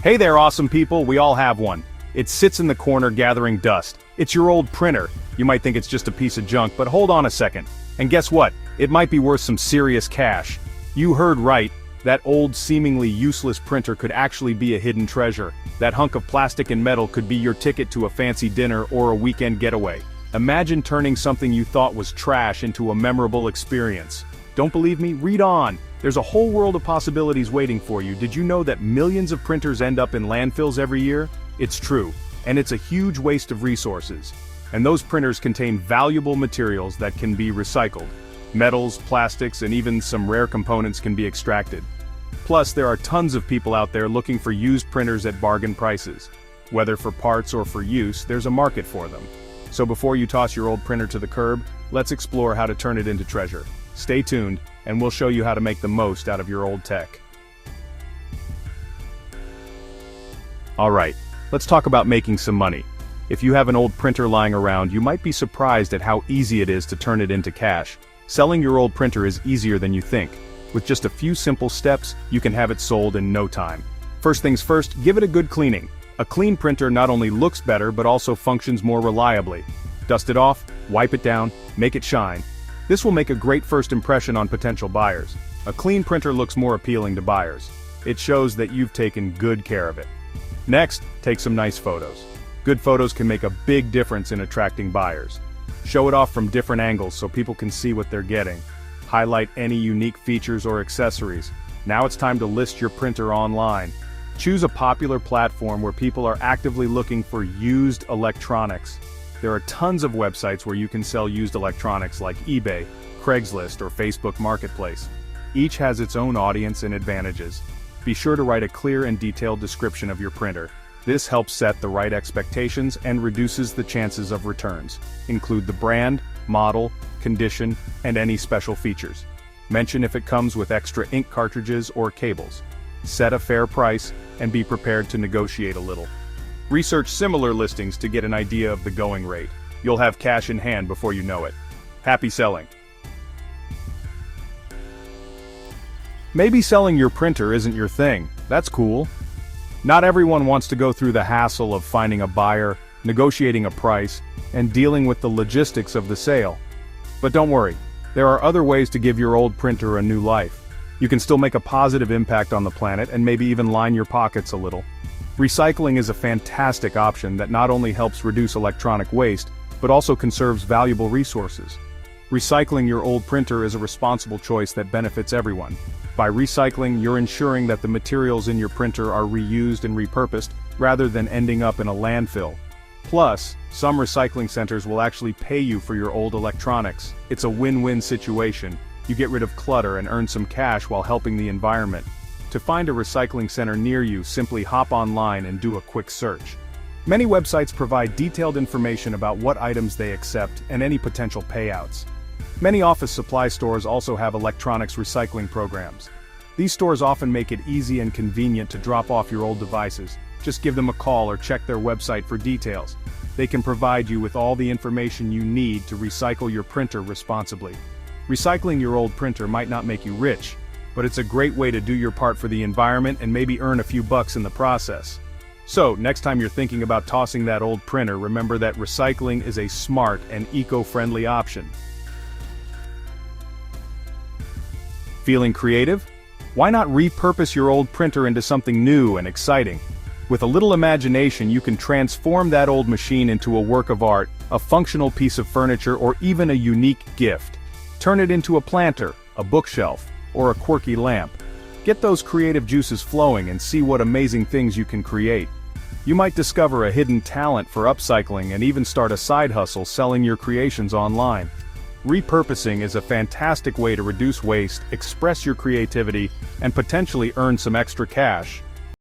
Hey there, awesome people, we all have one. It sits in the corner gathering dust. It's your old printer. You might think it's just a piece of junk, but hold on a second. And guess what? It might be worth some serious cash. You heard right. That old, seemingly useless printer could actually be a hidden treasure. That hunk of plastic and metal could be your ticket to a fancy dinner or a weekend getaway. Imagine turning something you thought was trash into a memorable experience. Don't believe me? Read on. There's a whole world of possibilities waiting for you. Did you know that millions of printers end up in landfills every year? It's true, and it's a huge waste of resources. And those printers contain valuable materials that can be recycled. Metals, plastics, and even some rare components can be extracted. Plus, there are tons of people out there looking for used printers at bargain prices. Whether for parts or for use, there's a market for them. So before you toss your old printer to the curb, let's explore how to turn it into treasure. Stay tuned, and we'll show you how to make the most out of your old tech. Alright, let's talk about making some money. If you have an old printer lying around, you might be surprised at how easy it is to turn it into cash. Selling your old printer is easier than you think. With just a few simple steps, you can have it sold in no time. First things first, give it a good cleaning. A clean printer not only looks better but also functions more reliably. Dust it off, wipe it down, make it shine. This will make a great first impression on potential buyers. A clean printer looks more appealing to buyers. It shows that you've taken good care of it. Next, take some nice photos. Good photos can make a big difference in attracting buyers. Show it off from different angles so people can see what they're getting. Highlight any unique features or accessories. Now it's time to list your printer online. Choose a popular platform where people are actively looking for used electronics. There are tons of websites where you can sell used electronics like eBay, Craigslist, or Facebook Marketplace. Each has its own audience and advantages. Be sure to write a clear and detailed description of your printer. This helps set the right expectations and reduces the chances of returns. Include the brand, model, condition, and any special features. Mention if it comes with extra ink cartridges or cables. Set a fair price, and be prepared to negotiate a little. Research similar listings to get an idea of the going rate. You'll have cash in hand before you know it. Happy selling! Maybe selling your printer isn't your thing. That's cool. Not everyone wants to go through the hassle of finding a buyer, negotiating a price, and dealing with the logistics of the sale. But don't worry, there are other ways to give your old printer a new life. You can still make a positive impact on the planet and maybe even line your pockets a little. Recycling is a fantastic option that not only helps reduce electronic waste, but also conserves valuable resources. Recycling your old printer is a responsible choice that benefits everyone. By recycling, you're ensuring that the materials in your printer are reused and repurposed, rather than ending up in a landfill. Plus, some recycling centers will actually pay you for your old electronics. It's a win-win situation. You get rid of clutter and earn some cash while helping the environment. To find a recycling center near you, simply hop online and do a quick search. Many websites provide detailed information about what items they accept and any potential payouts. Many office supply stores also have electronics recycling programs. These stores often make it easy and convenient to drop off your old devices. Just give them a call or check their website for details. They can provide you with all the information you need to recycle your printer responsibly. Recycling your old printer might not make you rich, but it's a great way to do your part for the environment and maybe earn a few bucks in the process. So, next time you're thinking about tossing that old printer, remember that recycling is a smart and eco-friendly option. Feeling creative? Why not repurpose your old printer into something new and exciting? With a little imagination, you can transform that old machine into a work of art, a functional piece of furniture, or even a unique gift. Turn it into a planter, a bookshelf, or a quirky lamp. Get those creative juices flowing and see what amazing things you can create. You might discover a hidden talent for upcycling and even start a side hustle selling your creations online. Repurposing is a fantastic way to reduce waste, express your creativity, and potentially earn some extra cash.